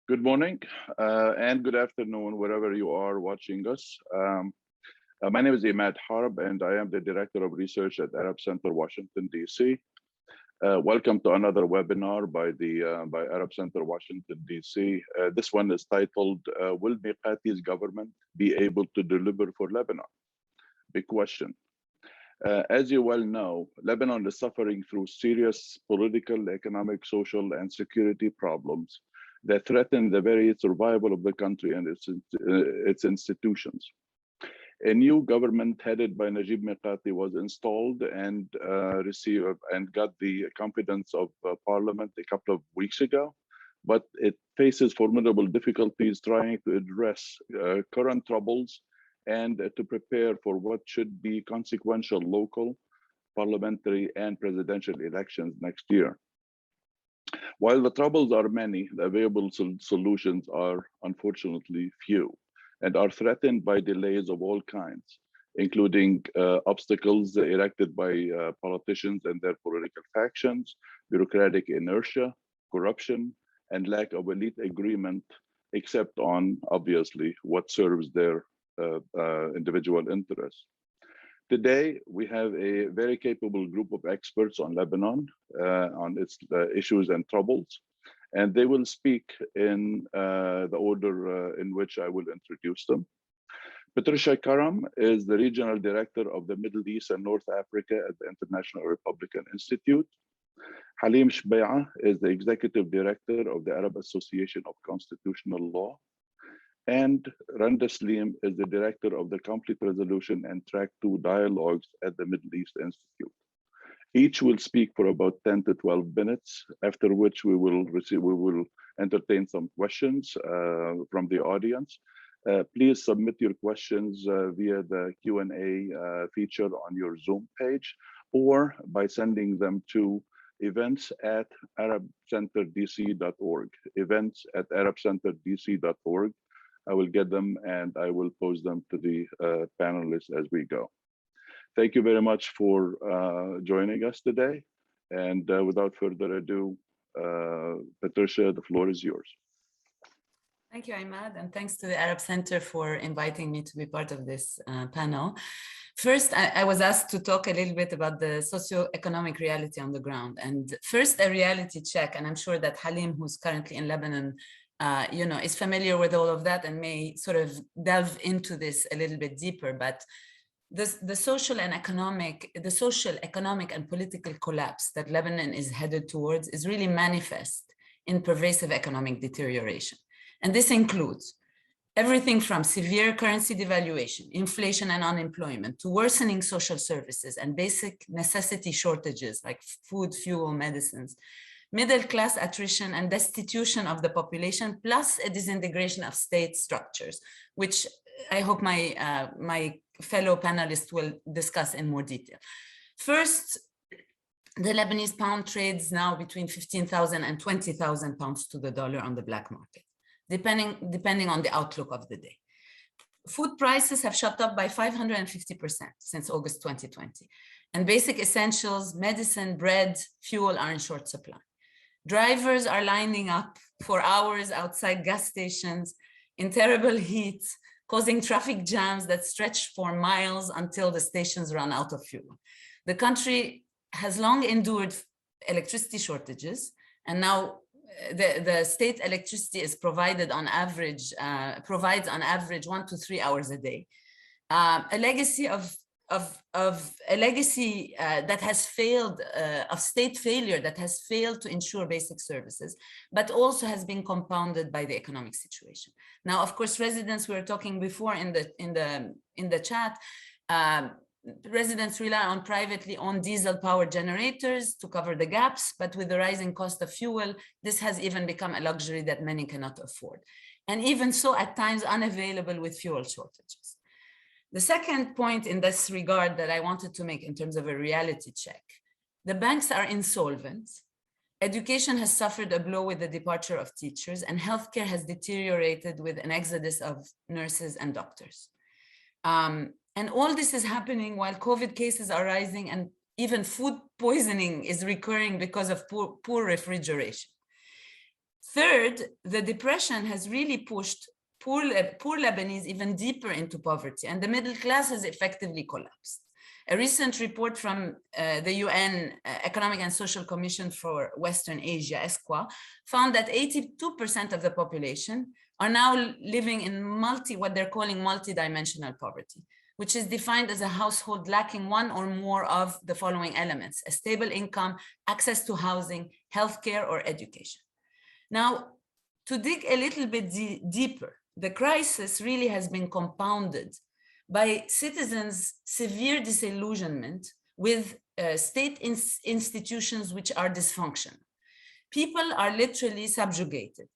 Good morning and good afternoon, wherever you are watching us. My name is Imad Harb, and I am the Director of Research at Arab Center, Washington, D.C. Welcome to another webinar by Arab Center, Washington, D.C. This one is titled, Will Miqati's government be able to deliver for Lebanon? Big question. As you well know, Lebanon is suffering through serious political, economic, social, and security problems that threaten the very survival of the country and its institutions. A new government headed by Najib Miqati was installed and got the confidence of Parliament a couple of weeks ago, but it faces formidable difficulties trying to address current troubles and to prepare for what should be consequential local, parliamentary, and presidential elections next year. While the troubles are many, the available solutions are unfortunately few and are threatened by delays of all kinds, including obstacles erected by politicians and their political factions, bureaucratic inertia, corruption, and lack of elite agreement, except on, obviously, what serves their individual interests. Today, we have a very capable group of experts on Lebanon, on its issues and troubles, and they will speak in the order in which I will introduce them. Patricia Karam is the Regional Director of the Middle East and North Africa at the International Republican Institute. Halim Shebaya is the Executive Director of the Arab Association of Constitutional Law. And Randa is the Director of the Conflict Resolution and Track 2 Dialogues at the Middle East Institute. Each will speak for about 10 to 12 minutes, after which we will entertain some questions from the audience. Please submit your questions via the Q&A feature on your Zoom page, or by sending them to events@arabcenterdc.org, events@arabcenterdc.org. I will get them and I will pose them to the panelists as we go. Thank you very much for joining us today. And without further ado, Patricia, the floor is yours. Thank you, Imad, and thanks to the Arab Center for inviting me to be part of this panel. First, I was asked to talk a little bit about the socioeconomic reality on the ground. And first, a reality check, and I'm sure that Halim, who's currently in Lebanon, is familiar with all of that and may sort of delve into this a little bit deeper. But the social, economic, and political collapse that Lebanon is headed towards is really manifest in pervasive economic deterioration. And this includes everything from severe currency devaluation, inflation and unemployment, to worsening social services and basic necessity shortages like food, fuel, medicines, middle class attrition and destitution of the population, plus a disintegration of state structures, which I hope my fellow panelists will discuss in more detail. First, the Lebanese pound trades now between 15,000 and 20,000 pounds to the dollar on the black market, depending on the outlook of the day. Food prices have shot up by 550% since August 2020. And basic essentials, medicine, bread, fuel are in short supply. Drivers are lining up for hours outside gas stations in terrible heat, causing traffic jams that stretch for miles until the stations run out of fuel. The country has long endured electricity shortages, and now the state electricity is provides on average 1 to 3 hours a day. A legacy that has failed, of state failure that has failed to ensure basic services, but also has been compounded by the economic situation. Now, of course, residents, we were talking before in the chat, residents rely on privately owned diesel power generators to cover the gaps, but with the rising cost of fuel, this has even become a luxury that many cannot afford. And even so, at times unavailable with fuel shortages. The second point in this regard that I wanted to make in terms of a reality check, the banks are insolvent, education has suffered a blow with the departure of teachers, and healthcare has deteriorated with an exodus of nurses and doctors. And all this is happening while COVID cases are rising and even food poisoning is recurring because of poor refrigeration. Third, the depression has really pushed poor Lebanese even deeper into poverty, and the middle class has effectively collapsed. A recent report from the UN Economic and Social Commission for Western Asia, ESCWA, found that 82% of the population are now living in what they're calling multidimensional poverty, which is defined as a household lacking one or more of the following elements: a stable income, access to housing, healthcare, or education. Now, to dig a little bit deeper, the crisis really has been compounded by citizens' severe disillusionment with state institutions which are dysfunctional. People are literally subjugated.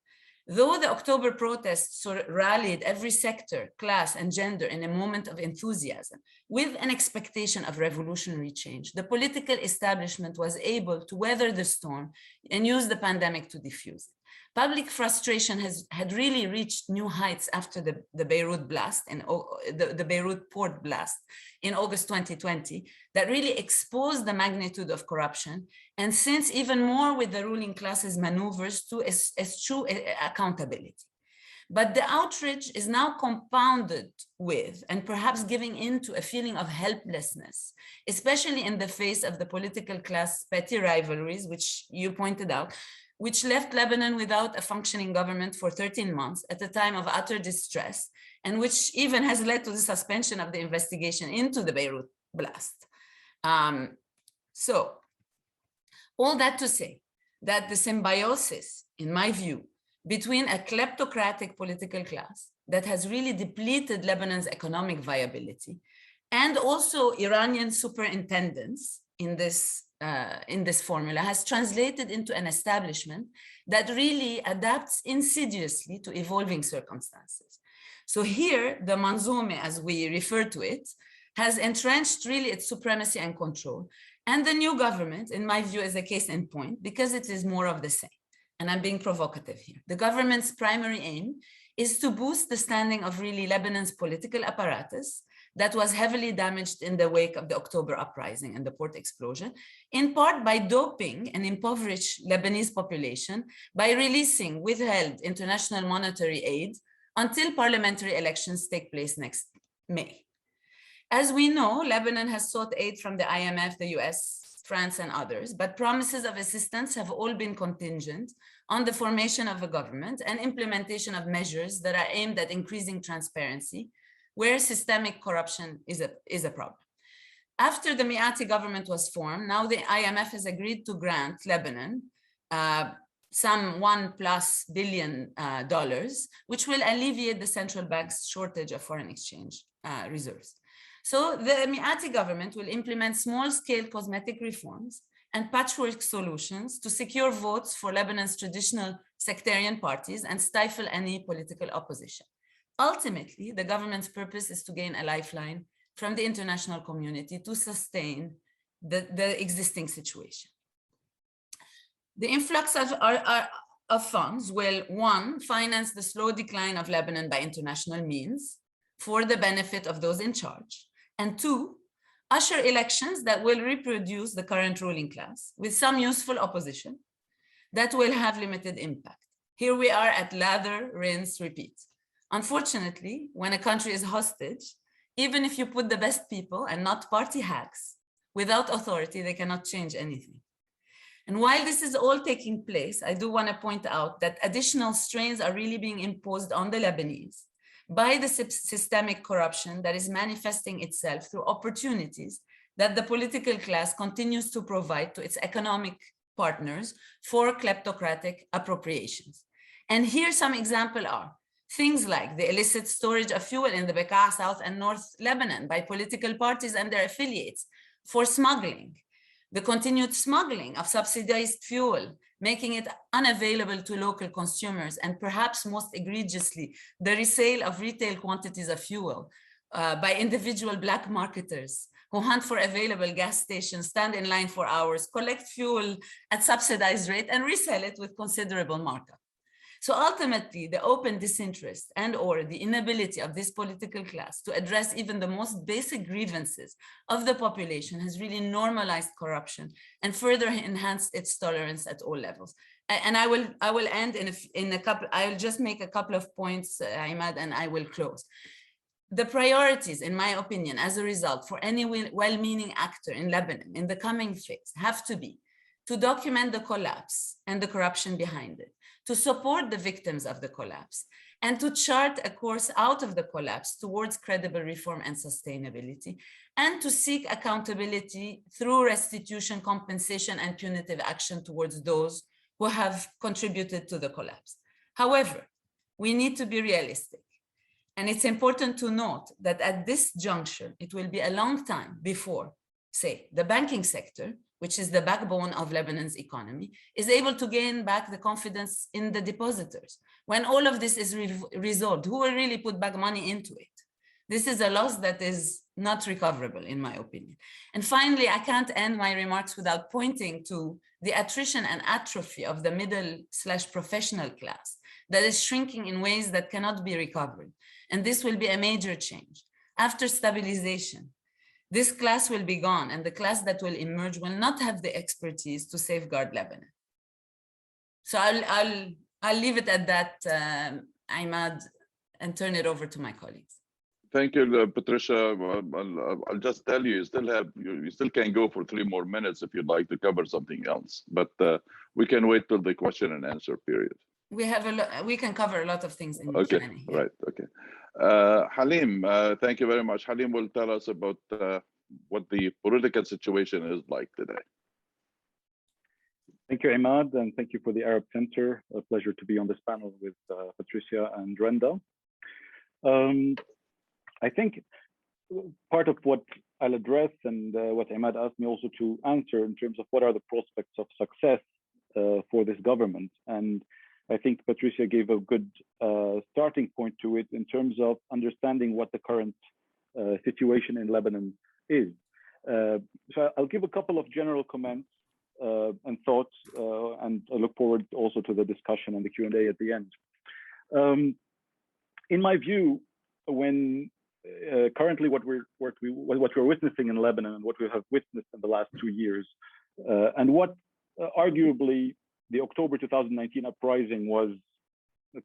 Though the October protests rallied every sector, class, and gender in a moment of enthusiasm, with an expectation of revolutionary change, the political establishment was able to weather the storm and use the pandemic to diffuse it. Public frustration had really reached new heights after the Beirut blast, and the Beirut port blast in August 2020, that really exposed the magnitude of corruption, and since even more with the ruling class's maneuvers to eschew accountability. But the outrage is now compounded with, and perhaps giving into, a feeling of helplessness, especially in the face of the political class petty rivalries, which you pointed out, which left Lebanon without a functioning government for 13 months at a time of utter distress, and which even has led to the suspension of the investigation into the Beirut blast. So, all that to say that the symbiosis, in my view, between a kleptocratic political class that has really depleted Lebanon's economic viability, and also Iranian superintendence in this formula, has translated into an establishment that really adapts insidiously to evolving circumstances. So here, the manzoumeh, as we refer to it, has entrenched really its supremacy and control. And the new government, in my view, is a case in point, because it is more of the same. And I'm being provocative here. The government's primary aim is to boost the standing of really Lebanon's political apparatus that was heavily damaged in the wake of the October uprising and the port explosion, in part by doping an impoverished Lebanese population by releasing withheld international monetary aid until parliamentary elections take place next May. As we know, Lebanon has sought aid from the IMF, the US, France, and others, but promises of assistance have all been contingent on the formation of a government and implementation of measures that are aimed at increasing transparency, where systemic corruption is a problem. After the Miqati government was formed, now the IMF has agreed to grant Lebanon some $1+ billion, which will alleviate the central bank's shortage of foreign exchange reserves. So the Miqati government will implement small-scale cosmetic reforms and patchwork solutions to secure votes for Lebanon's traditional sectarian parties and stifle any political opposition. Ultimately, the government's purpose is to gain a lifeline from the international community to sustain the existing situation. The influx of funds will, one, finance the slow decline of Lebanon by international means for the benefit of those in charge, and two, usher elections that will reproduce the current ruling class with some useful opposition that will have limited impact. Here we are at lather, rinse, repeat. Unfortunately, when a country is hostage, even if you put the best people and not party hacks, without authority, they cannot change anything. And while this is all taking place, I do want to point out that additional strains are really being imposed on the Lebanese by the systemic corruption that is manifesting itself through opportunities that the political class continues to provide to its economic partners for kleptocratic appropriations. And here some examples are things like the illicit storage of fuel in the Bekaa, South and North Lebanon by political parties and their affiliates for smuggling, the continued smuggling of subsidized fuel, making it unavailable to local consumers, and perhaps most egregiously, the resale of retail quantities of fuel by individual black marketers who hunt for available gas stations, stand in line for hours, collect fuel at subsidized rate, and resell it with considerable markup. So ultimately, the open disinterest and or the inability of this political class to address even the most basic grievances of the population has really normalized corruption and further enhanced its tolerance at all levels. And I will end in a couple, I'll just make a couple of points, Imad, and I will close. The priorities, in my opinion, as a result, for any well-meaning actor in Lebanon in the coming phase have to be to document the collapse and the corruption behind it, to support the victims of the collapse, and to chart a course out of the collapse towards credible reform and sustainability, and to seek accountability through restitution, compensation, and punitive action towards those who have contributed to the collapse. However, we need to be realistic. And it's important to note that at this juncture, it will be a long time before, say, the banking sector, which is the backbone of Lebanon's economy, is able to gain back the confidence in the depositors. When all of this is resolved, who will really put back money into it? This is a loss that is not recoverable, in my opinion. And finally, I can't end my remarks without pointing to the attrition and atrophy of the middle/professional class that is shrinking in ways that cannot be recovered. And this will be a major change. After stabilization, this class will be gone, and the class that will emerge will not have the expertise to safeguard Lebanon. So I'll leave it at that, Imad, and turn it over to my colleagues. Thank you, Patricia. I'll just tell you, you still can go for 3 more minutes if you'd like to cover something else, but we can wait till the question and answer period. We can cover a lot of things in the Okay, Q&A. right, okay. Halim, thank you very much. Halim will tell us about what the political situation is like today. Thank you, Imad, and thank you for the Arab Center. A pleasure to be on this panel with Patricia and Randa. I think part of what I'll address and what Imad asked me also to answer in terms of what are the prospects of success for this government. And I think Patricia gave a good starting point to it in terms of understanding what the current situation in Lebanon is. So I'll give a couple of general comments and thoughts, and I look forward also to the discussion and the Q&A at the end. In my view, when currently what we're witnessing in Lebanon and what we have witnessed in the last 2 years, and what arguably the October 2019 uprising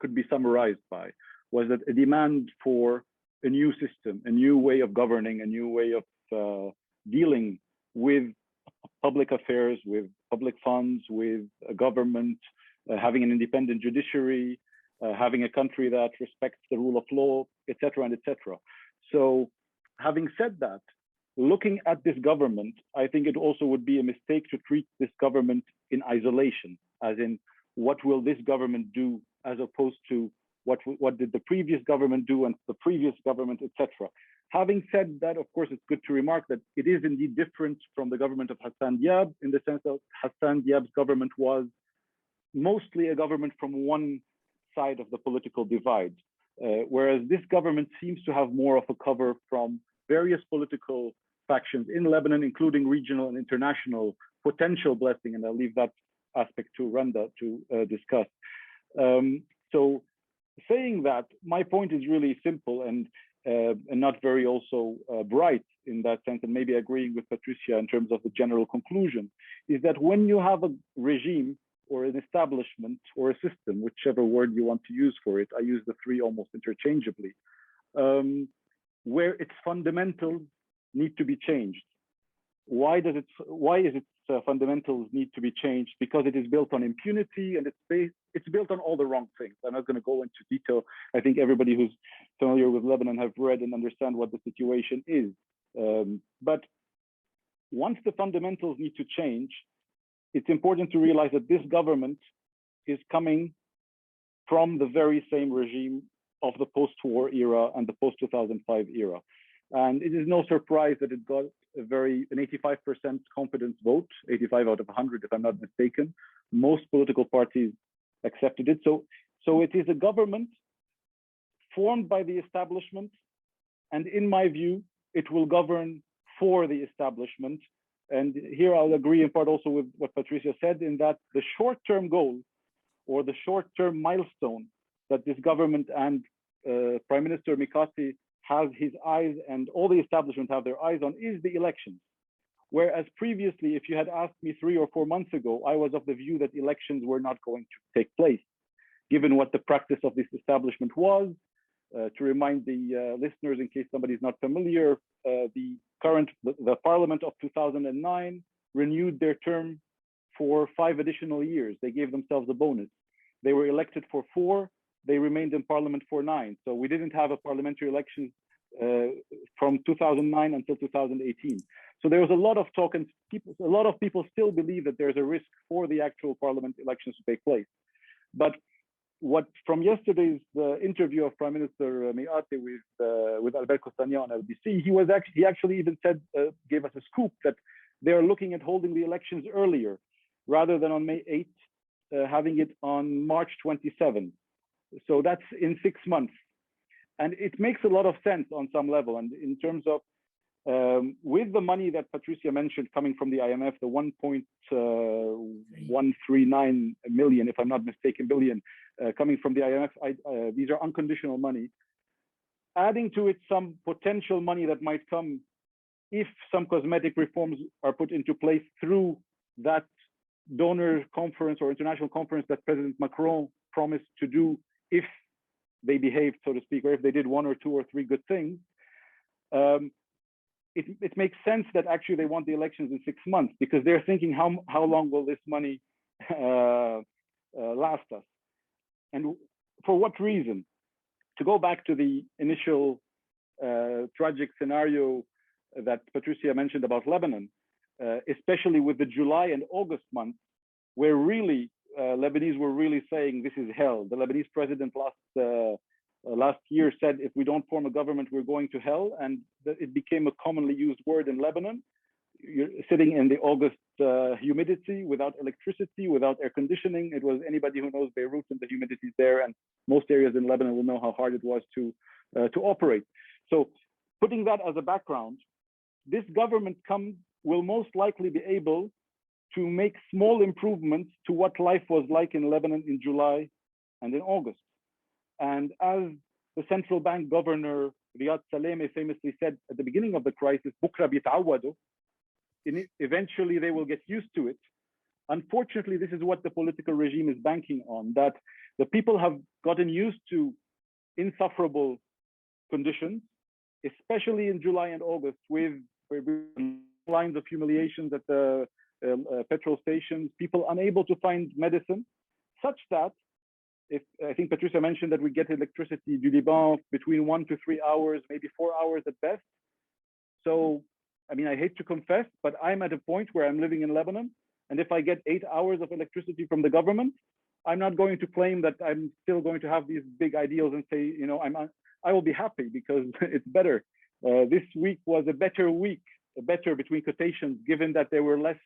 could be summarized by, was that a demand for a new system, a new way of governing, a new way of dealing with public affairs, with public funds, with a government, having an independent judiciary, having a country that respects the rule of law, etc., and etc. So having said that, looking at this government, I think it also would be a mistake to treat this government in isolation, as in what will this government do as opposed to what did the previous government do and the previous government, etc. Having said that, of course, it's good to remark that it is indeed different from the government of Hassan Diab, in the sense that Hassan Diab's government was mostly a government from one side of the political divide, whereas this government seems to have more of a cover from various political factions in Lebanon, including regional and international potential blessing, and I'll leave that aspect to Randa to discuss. So saying that, my point is really simple and not very also bright in that sense, and maybe agreeing with Patricia in terms of the general conclusion, is that when you have a regime or an establishment or a system, whichever word you want to use for it, I use the three almost interchangeably, where its fundamentals need to be changed. Why is its fundamentals need to be changed? Because it is built on impunity and it's built on all the wrong things. I'm not going to go into detail. I think everybody who's familiar with Lebanon have read and understand what the situation is. But once the fundamentals need to change, it's important to realize that this government is coming from the very same regime of the post-war era and the post-2005 era. And it is no surprise that it got an 85% confidence vote, 85 out of 100, if I'm not mistaken. Most political parties accepted it. So it is a government formed by the establishment. And in my view, it will govern for the establishment. And here I'll agree in part also with what Patricia said, in that the short-term goal or the short-term milestone that this government and Prime Minister Miqati has his eyes, and all the establishment have their eyes on, is the elections. Whereas previously, if you had asked me 3 or 4 months ago, I was of the view that elections were not going to take place, given what the practice of this establishment was. To remind the listeners, in case somebody's not familiar, the Parliament of 2009 renewed their term for 5 additional years. They gave themselves a bonus. They were elected for 4. They remained in Parliament for 9. So we didn't have a parliamentary election from 2009 until 2018. So there was a lot of talk, and a lot of people still believe that there's a risk for the actual Parliament elections to take place. But what from yesterday's interview of Prime Minister Miqati with Albert Costagna on LBC, he actually even said, gave us a scoop that they are looking at holding the elections earlier, rather than on May 8th, having it on March 27th. So that's in 6 months. And it makes a lot of sense on some level. And in terms of, with the money that Patricia mentioned coming from the IMF, the 1.139 million, if I'm not mistaken, billion, coming from the IMF, these are unconditional money. Adding to it some potential money that might come if some cosmetic reforms are put into place through that donor conference or international conference that President Macron promised to do if they behaved, so to speak, or if they did 1 or 2 or 3 good things. It makes sense that actually they want the elections in 6 months, because they're thinking how long will this money last us? And for what reason? To go back to the initial tragic scenario that Patricia mentioned about Lebanon, especially with the July and August months, where really Lebanese were really saying this is hell. The Lebanese president last year said, if we don't form a government, we're going to hell. And it became a commonly used word in Lebanon. You're sitting in the August humidity, without electricity, without air conditioning. It was, anybody who knows Beirut and the humidity is there, and most areas in Lebanon will know how hard it was to operate. So putting that as a background, this government will most likely be able to make small improvements to what life was like in Lebanon in July and in August. And as the central bank governor, Riyad Saleh, famously said at the beginning of the crisis, "Bukra bitawadu," eventually they will get used to it. Unfortunately, this is what the political regime is banking on, that the people have gotten used to insufferable conditions, especially in July and August, with lines of humiliations at the petrol stations, people unable to find medicine, such that, if I think Patricia mentioned that we get electricity du Liban between 1 to 3 hours, maybe 4 hours at best. So, I mean, I hate to confess, but I'm at a point where I'm living in Lebanon, and if I get 8 hours of electricity from the government, I'm not going to claim that I'm still going to have these big ideals and say, you know, I will be happy because it's better. This week was a better week, better between quotations, given that there were less,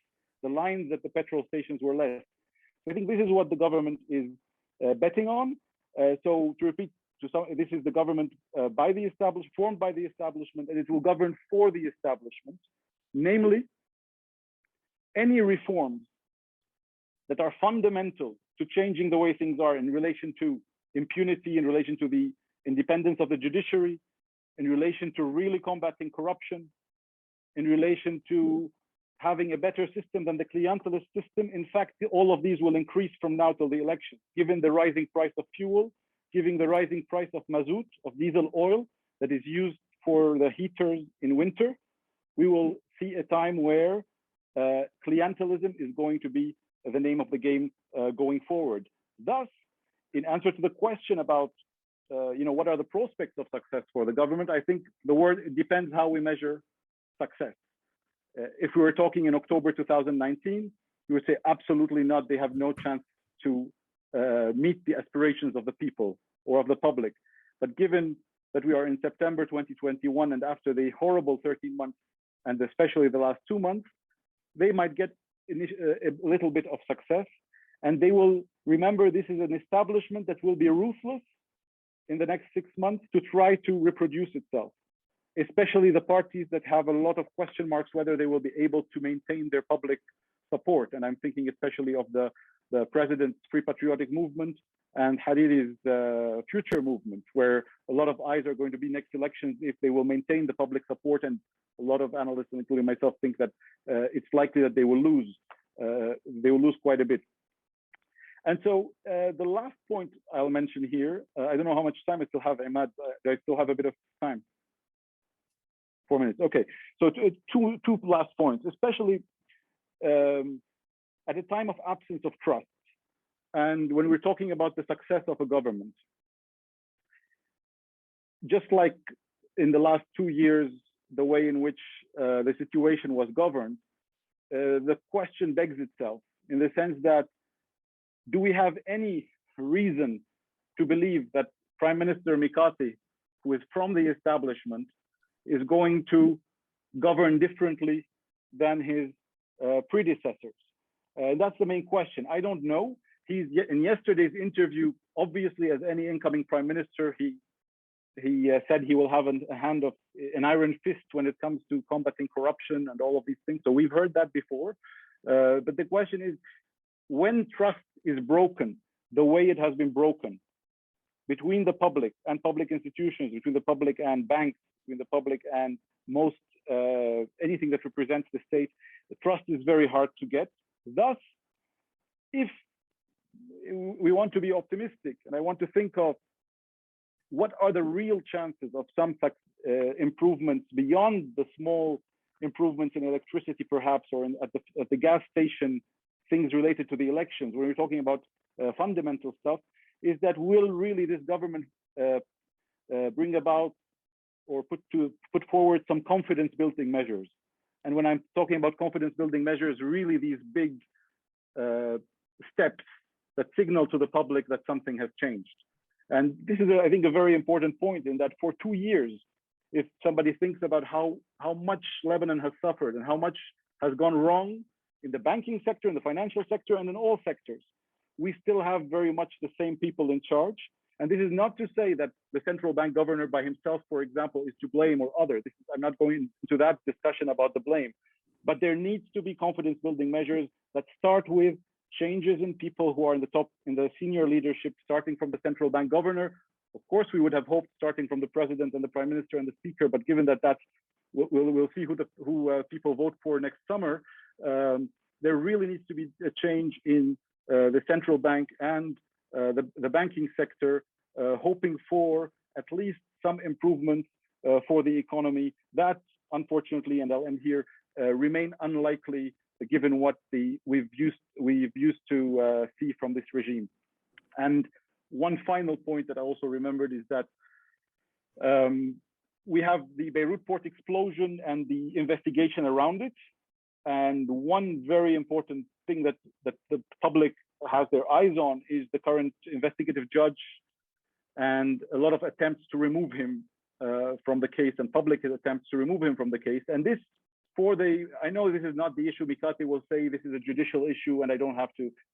the lines at the petrol stations were less. I think this is what the government is betting on. So to repeat, this is the government formed by the establishment, and it will govern for the establishment, namely any reforms that are fundamental to changing the way things are in relation to impunity, in relation to the independence of the judiciary, in relation to really combating corruption, in relation to having a better system than the clientelist system. In fact, all of these will increase from now till the election, given the rising price of fuel, given the rising price of mazout, of diesel oil that is used for the heaters in winter. We will see a time where clientelism is going to be the name of the game going forward. Thus, in answer to the question about what are the prospects of success for the government, I think it depends how we measure success. If we were talking in October 2019, we would say absolutely not. They have no chance to meet the aspirations of the people or of the public. But given that we are in September 2021, and after the horrible 13 months, and especially the last 2 months, they might get a little bit of success. And they will remember this is an establishment that will be ruthless in the next 6 months to try to reproduce itself, especially the parties that have a lot of question marks whether they will be able to maintain their public support. And I'm thinking especially of the the president's Free Patriotic Movement and Hariri's Future Movement, where a lot of eyes are going to be next elections if they will maintain the public support. And a lot of analysts, including myself, think that it's likely that they will lose. They will lose quite a bit. And so the last point I'll mention here, I don't know how much time I still have, Imad. Do I still have a bit of time? 4 minutes. Okay. So two last points, especially at a time of absence of trust. And when we're talking about the success of a government, just like in the last 2 years, the way in which the situation was governed, the question begs itself in the sense that, do we have any reason to believe that Prime Minister Miqati, who is from the establishment, is going to govern differently than his predecessors? That's the main question. I don't know. In yesterday's interview, obviously, as any incoming prime minister, he said he will have an iron fist when it comes to combating corruption and all of these things. So we've heard that before. But the question is, when trust is broken, the way it has been broken between the public and public institutions, between the public and banks, between the public and most anything that represents the state, the trust is very hard to get. Thus, if we want to be optimistic, and I want to think of what are the real chances of some improvements beyond the small improvements in electricity, perhaps, or at the gas station, things related to the elections, when we're talking about fundamental stuff, is that will really this government bring about or put forward some confidence building measures? And when I'm talking about confidence building measures, really these big steps that signal to the public that something has changed. And this is, I think, a very important point, in that for 2 years, if somebody thinks about how much Lebanon has suffered and how much has gone wrong in the banking sector, in the financial sector, and in all sectors, we still have very much the same people in charge. And this is not to say that the central bank governor by himself, for example, is to blame or other. I'm not going into that discussion about the blame, but there needs to be confidence building measures that start with changes in people who are in the top, in the senior leadership, starting from the central bank governor. Of course, we would have hoped starting from the president and the prime minister and the speaker, but given that we'll see who people vote for next summer, there really needs to be a change in the central bank and the banking sector, hoping for at least some improvement for the economy. That, unfortunately, and I'll end here, remain unlikely given what we've used to see from this regime. And one final point that I also remembered is that we have the Beirut port explosion and the investigation around it. And one very important thing that the public has their eyes on is the current investigative judge, and a lot of attempts to remove him from the case, and public attempts to remove him from the case. And this, I know this is not the issue. Miqati will say this is a judicial issue and I don't have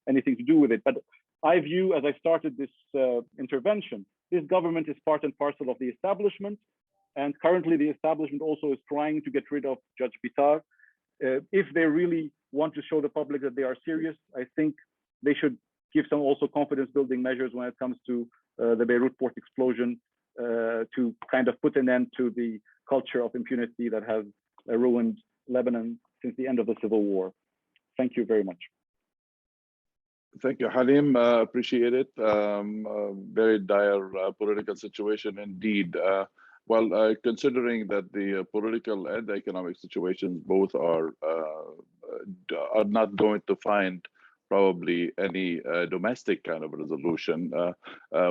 anything to do with it. But I view, as I started this intervention, this government is part and parcel of the establishment. And currently the establishment also is trying to get rid of Judge Bitar. If they really want to show the public that they are serious, I think they should give some also confidence building measures when it comes to the Beirut port explosion, to kind of put an end to the culture of impunity that has ruined Lebanon since the end of the civil war. Thank you very much. Thank you, Halim. Appreciate it. Very dire political situation indeed. Well, considering that the political and the economic situations both are not going to find probably any domestic kind of resolution,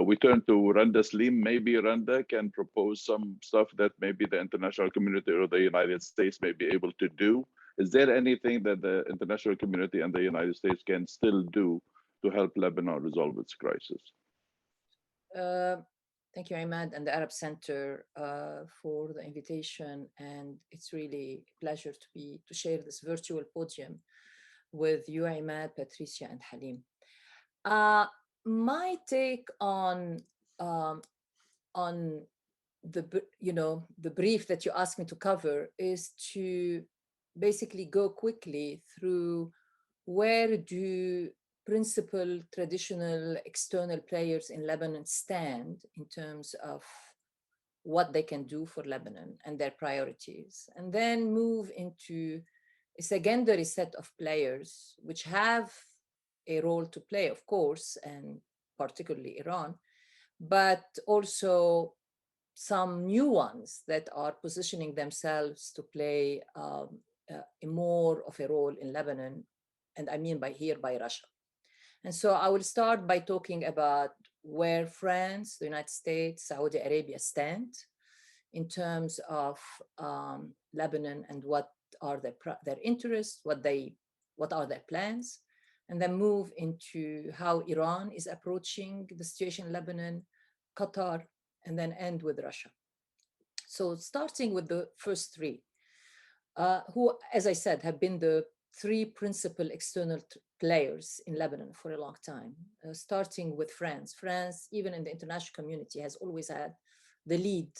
we turn to Randa Slim. Maybe Randa can propose some stuff that maybe the international community or the United States may be able to do. Is there anything that the international community and the United States can still do to help Lebanon resolve its crisis? Thank you, Imad, and the Arab Center for the invitation. And it's really a pleasure to share this virtual podium with you, Imad, Patricia, and Halim. My take on the brief that you asked me to cover is to basically go quickly through where do principal traditional external players in Lebanon stand in terms of what they can do for Lebanon and their priorities, and then move into a secondary set of players which have a role to play, of course, and particularly Iran, but also some new ones that are positioning themselves to play a more of a role in Lebanon, and I mean by Russia. And so I will start by talking about where France, the United States, Saudi Arabia stand in terms of Lebanon and what are their interests, what are their plans, and then move into how Iran is approaching the situation in Lebanon, Qatar, and then end with Russia. So starting with the first three, who, as I said, have been the three principal external players in Lebanon for a long time, starting with France. France, even in the international community, has always had the lead,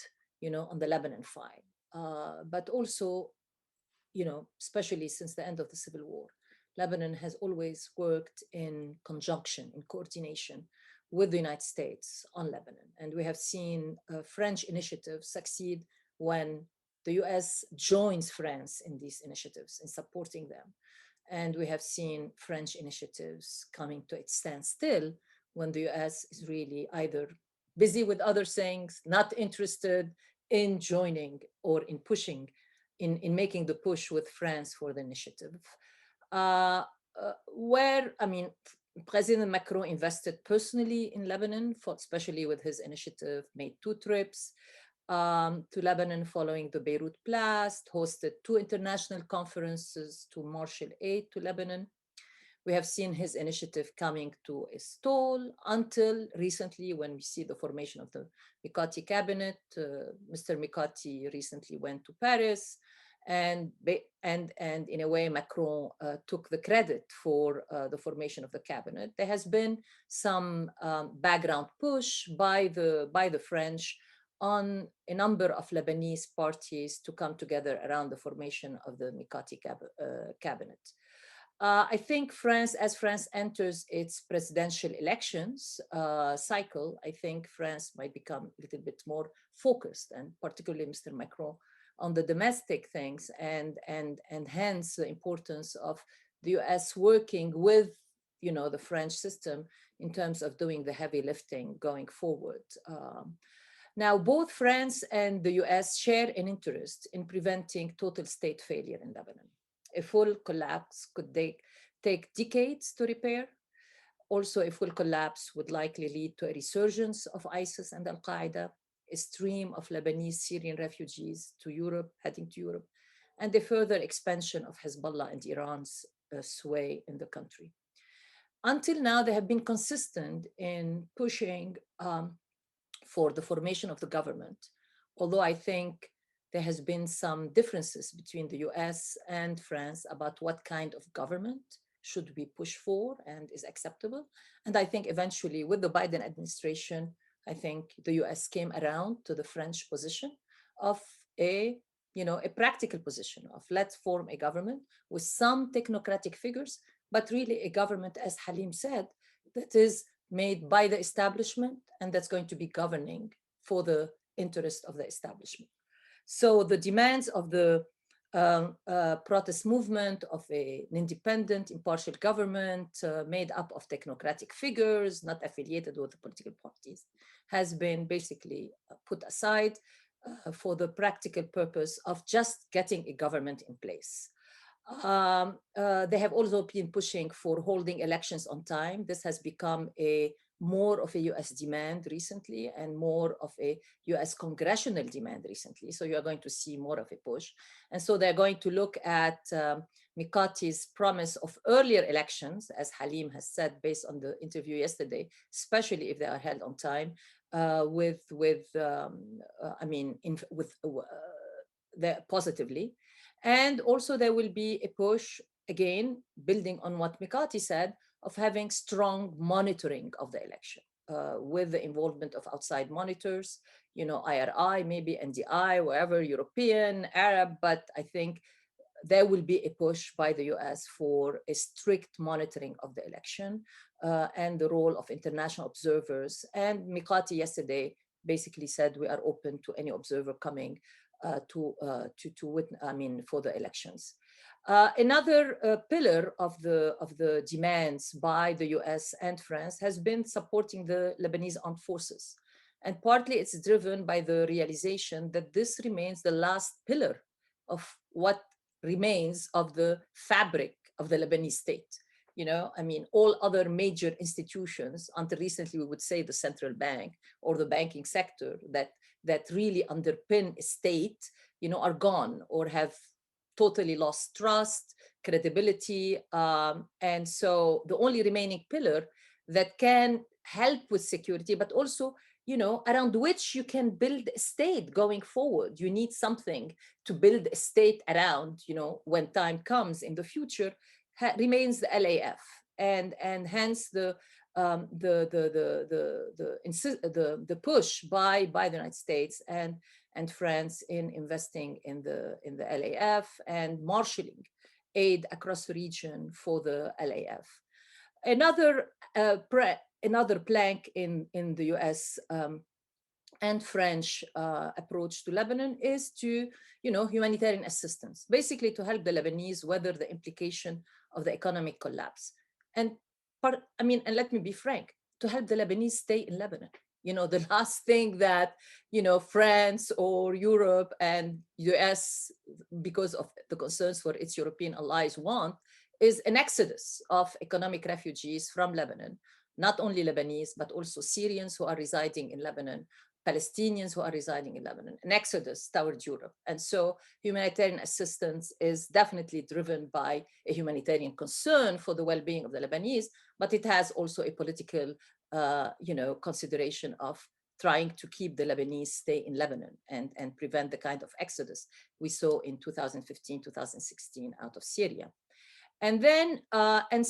on the Lebanon file. But also, especially since the end of the Civil War, Lebanon has always worked in conjunction, in coordination with the United States on Lebanon. And we have seen French initiatives succeed when the US joins France in these initiatives, in supporting them. And we have seen French initiatives coming to its standstill when the US is really either busy with other things, not interested in joining or in pushing, in making the push with France for the initiative. President Macron invested personally in Lebanon, especially with his initiative, made 2 trips to Lebanon following the Beirut blast, hosted 2 international conferences to marshal aid to Lebanon. We have seen his initiative coming to a stall until recently, when we see the formation of the Miqati cabinet. Mr. Miqati recently went to Paris, and in a way, Macron took the credit for the formation of the cabinet. There has been some background push by the French on a number of Lebanese parties to come together around the formation of the Miqati cabinet. I think as France enters its presidential elections cycle, I think France might become a little bit more focused, and particularly Mr. Macron, on the domestic things, and hence the importance of the US working with the French system in terms of doing the heavy lifting going forward. Now, both France and the US share an interest in preventing total state failure in Lebanon. A full collapse could take decades to repair. Also, a full collapse would likely lead to a resurgence of ISIS and Al-Qaeda, a stream of Lebanese Syrian refugees heading to Europe, and a further expansion of Hezbollah and Iran's sway in the country. Until now, they have been consistent in pushing for the formation of the government, although I think there has been some differences between the US and France about what kind of government should be pushed for and is acceptable. And I think eventually with the Biden administration, I think the US came around to the French position of a practical position of let's form a government with some technocratic figures, but really a government, as Halim said, that is made by the establishment and that's going to be governing for the interest of the establishment. So the demands of the protest movement of an independent, impartial government made up of technocratic figures, not affiliated with the political parties, has been basically put aside for the practical purpose of just getting a government in place. They have also been pushing for holding elections on time. This has become more of a US demand recently and more of a US congressional demand recently. So you're going to see more of a push. And so they're going to look at Miqati's promise of earlier elections, as Halim has said, based on the interview yesterday, especially if they are held on time, positively. And also there will be a push, again, building on what Miqati said, of having strong monitoring of the election with the involvement of outside monitors, IRI, maybe NDI, wherever, European, Arab, but I think there will be a push by the US for a strict monitoring of the election and the role of international observers. And Miqati yesterday basically said we are open to any observer coming for the elections. Another pillar of the demands by the US and France has been supporting the Lebanese armed forces. And partly it's driven by the realization that this remains the last pillar of what remains of the fabric of the Lebanese state. You know, I mean, all other major institutions, until recently we would say the central bank or the banking sector that really underpin a state, you know, are gone or have totally lost trust, credibility. And so the only remaining pillar that can help with security, but also, you know, around which you can build a state going forward. You need something to build a state around, you know, when time comes in the future, remains the LAF. And hence the push by the United States and France in investing in the LAF and marshalling aid across the region for the LAF. Another plank in the US and French approach to Lebanon is to, you know, humanitarian assistance, basically to help the Lebanese weather the implication of the economic collapse. And let me be frank, to help the Lebanese stay in Lebanon. You know, the last thing that, you know, France or Europe and US, because of the concerns for its European allies, want is an exodus of economic refugees from Lebanon, not only Lebanese, but also Syrians who are residing in Lebanon, Palestinians who are residing in Lebanon, an exodus towards Europe. And so humanitarian assistance is definitely driven by a humanitarian concern for the well-being of the Lebanese, but it has also a political consideration of trying to keep the Lebanese stay in Lebanon and prevent the kind of exodus we saw in 2015, 2016 out of Syria. And then, and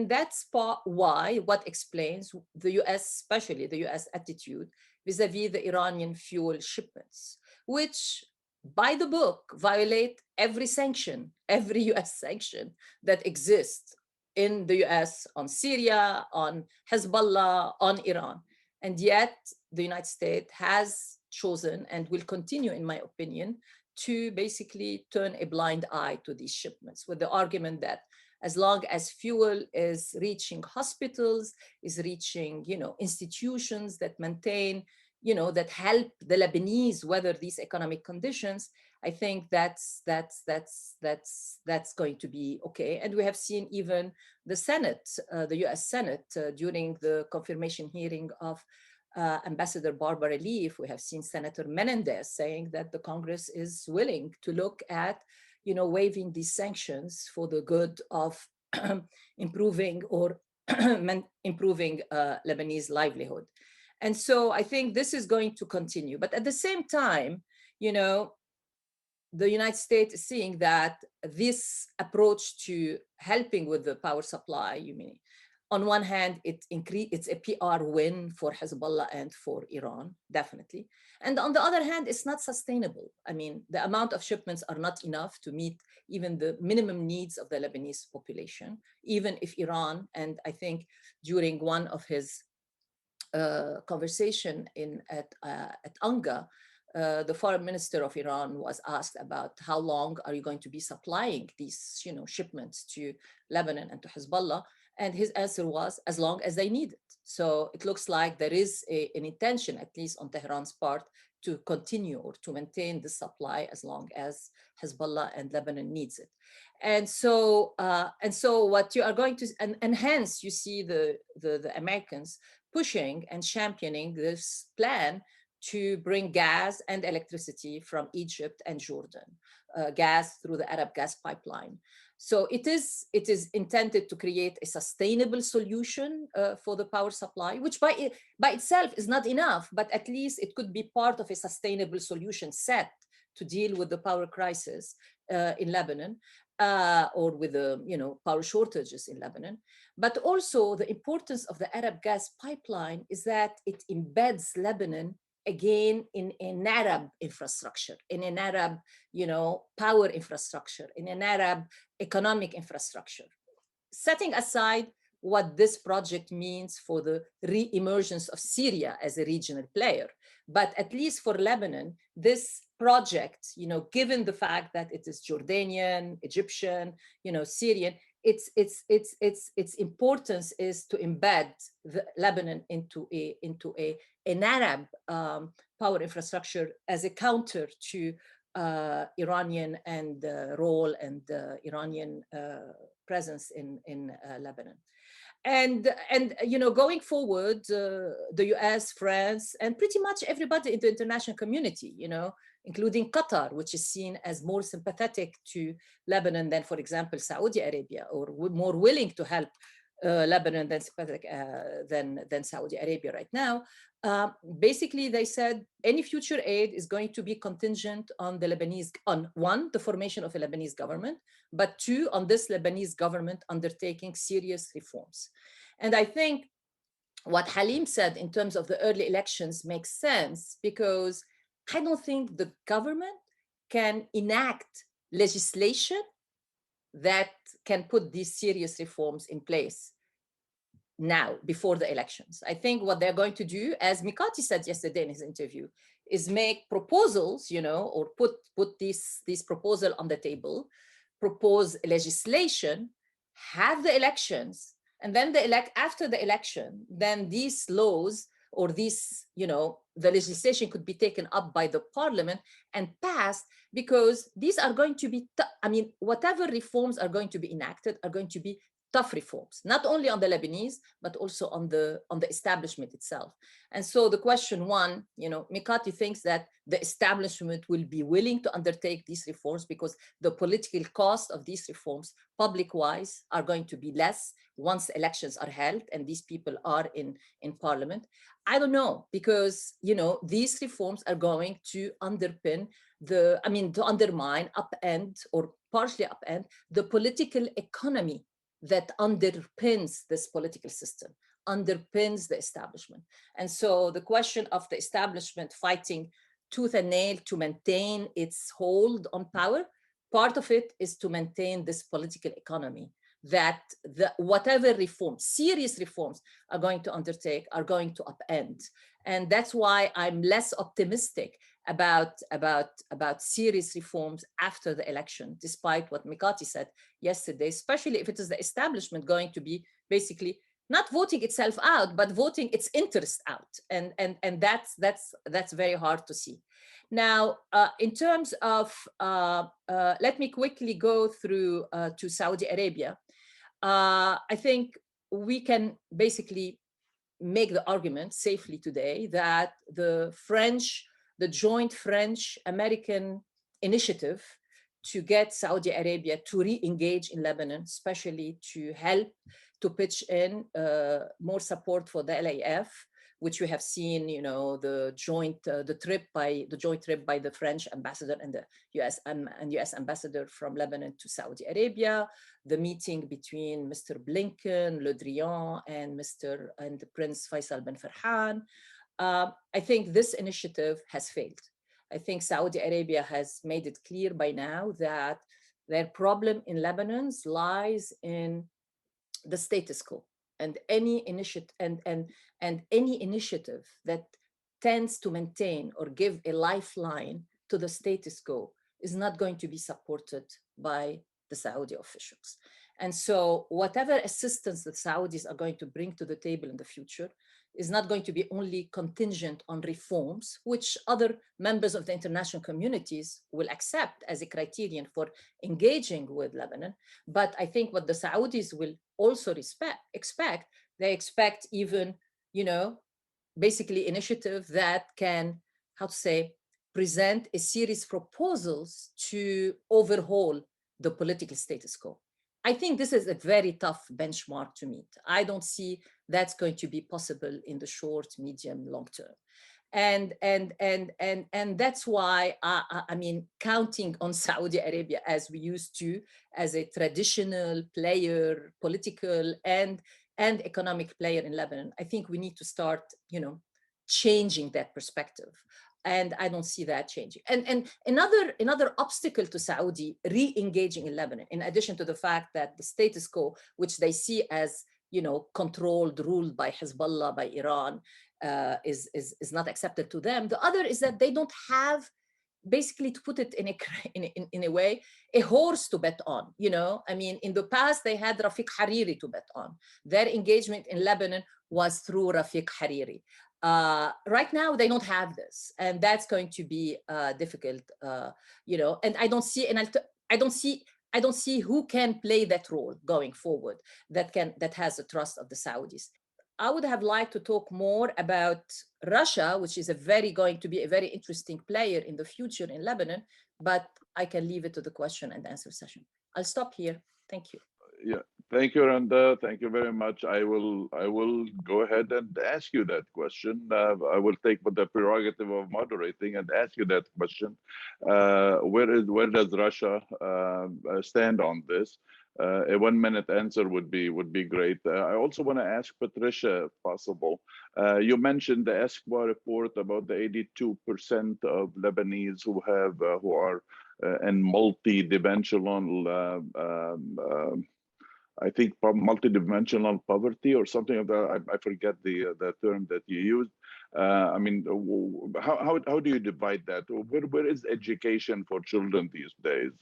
that's what explains the US, especially the US attitude vis-a-vis the Iranian fuel shipments, which by the book violate every sanction, every US sanction that exists in the US on Syria, on Hezbollah, on Iran. And yet the United States has chosen and will continue, in my opinion, to basically turn a blind eye to these shipments with the argument that as long as fuel is reaching hospitals, is reaching, you know, institutions that maintain, you know, that help the Lebanese weather these economic conditions, I think that's going to be okay. And we have seen even the Senate, the US Senate, during the confirmation hearing of Ambassador Barbara Leaf, we have seen Senator Menendez saying that the Congress is willing to look at, you know, waiving these sanctions for the good of improving Lebanese livelihood. And so I think this is going to continue. But at the same time, you know, the United States is seeing that this approach to helping with the power supply, you mean, on one hand, it's a PR win for Hezbollah and for Iran, definitely. And on the other hand, it's not sustainable. I mean, the amount of shipments are not enough to meet even the minimum needs of the Lebanese population, even if Iran, and I think during one of his conversation at UNGA, the foreign minister of Iran was asked about how long are you going to be supplying these, you know, shipments to Lebanon and to Hezbollah. And his answer was, as long as they need it. So it looks like there is an intention, at least on Tehran's part, to continue or to maintain the supply as long as Hezbollah and Lebanon needs it. And so what you are going to, and hence you see the Americans pushing and championing this plan to bring gas and electricity from Egypt and Jordan, gas through the Arab gas pipeline. So it is intended to create a sustainable solution for the power supply, which by itself is not enough, but at least it could be part of a sustainable solution set to deal with the power crisis in Lebanon, or with the, you know, power shortages in Lebanon. But also the importance of the Arab gas pipeline is that it embeds Lebanon again in an Arab infrastructure, in an Arab, power infrastructure, in an Arab economic infrastructure. Setting aside what this project means for the re-emergence of Syria as a regional player, but at least for Lebanon, this project, given the fact that it is Jordanian, Egyptian, Syrian, its importance is to embed Lebanon into an Arab power infrastructure as a counter to Iranian and role and Iranian presence in Lebanon. And going forward, the US, France, and pretty much everybody in the international community, including Qatar, which is seen as more sympathetic to Lebanon than, for example, Saudi Arabia, or more willing to help Lebanon than sympathetic than Saudi Arabia right now. Basically, they said any future aid is going to be contingent on the Lebanese, on one, the formation of a Lebanese government, but two, on this Lebanese government undertaking serious reforms. And I think what Halim said in terms of the early elections makes sense, because I don't think the government can enact legislation that can put these serious reforms in place now, before the elections. I think what they're going to do, as Miqati said yesterday in his interview, is make proposals, or put these proposals on the table, propose legislation, have the elections, and then after the election, then these laws or these, the legislation could be taken up by the parliament and passed, because these are going to be, whatever reforms are going to be enacted are going to be tough reforms, not only on the Lebanese, but also on the establishment itself. And so the question one, Miqati thinks that the establishment will be willing to undertake these reforms because the political cost of these reforms, public-wise, are going to be less once elections are held and these people are in parliament. I don't know, because, these reforms are going to underpin to undermine, upend, or partially upend the political economy that underpins this political system, underpins the establishment. And so the question of the establishment fighting tooth and nail to maintain its hold on power, part of it is to maintain this political economy that whatever reforms, serious reforms are going to undertake are going to upend. And that's why I'm less optimistic about serious reforms after the election, despite what Miqati said yesterday, especially if it is the establishment going to be basically not voting itself out, but voting its interest out. And that's very hard to see. Now, in terms of, let me quickly go through to Saudi Arabia. I think we can basically make the argument safely today that the joint French-American initiative to get Saudi Arabia to re-engage in Lebanon, especially to help to pitch in more support for the LAF, which we have seen, the joint trip by the French ambassador and the US ambassador from Lebanon to Saudi Arabia, the meeting between Mr. Blinken, Le Drian, and Prince Faisal bin Farhan. I think this initiative has failed. I think Saudi Arabia has made it clear by now that their problem in Lebanon lies in the status quo, and any initiative any initiative that tends to maintain or give a lifeline to the status quo is not going to be supported by the Saudi officials. And so whatever assistance the Saudis are going to bring to the table in the future is not going to be only contingent on reforms, which other members of the international communities will accept as a criterion for engaging with Lebanon. But I think what the Saudis will also they expect even, basically initiative that can, present a series of proposals to overhaul the political status quo. I think this is a very tough benchmark to meet. I don't see that's going to be possible in the short, medium, long term. And that's why counting on Saudi Arabia as we used to, as a traditional player, political and economic player in Lebanon, I think we need to start, changing that perspective. And I don't see that changing. And another obstacle to Saudi re-engaging in Lebanon, in addition to the fact that the status quo, which they see as, you know, controlled, ruled by Hezbollah, by Iran, is not accepted to them. The other is that they don't have, basically, to put it in a way, a horse to bet on. You know, I mean, in the past they had Rafiq Hariri to bet on. Their engagement in Lebanon was through Rafiq Hariri. Right now they don't have this, and that's going to be difficult. You know, and I don't see who can play that role going forward that has the trust of the Saudis. I would have liked to talk more about Russia, which is going to be a very interesting player in the future in Lebanon, but I can leave it to the question and answer session. I'll stop here. Thank you. Yeah, thank you, Randa. Thank you very much. I will go ahead and ask you that question. I will take the prerogative of moderating and ask you that question. Where does Russia stand on this? A 1 minute answer would be great. I also want to ask Patricia, if possible. You mentioned the ESCWA report about the 82% of Lebanese who are in multi-dimensional, I think, multidimensional poverty or something of that. I forget the term that you used. I mean, how do you divide that? Where is education for children these days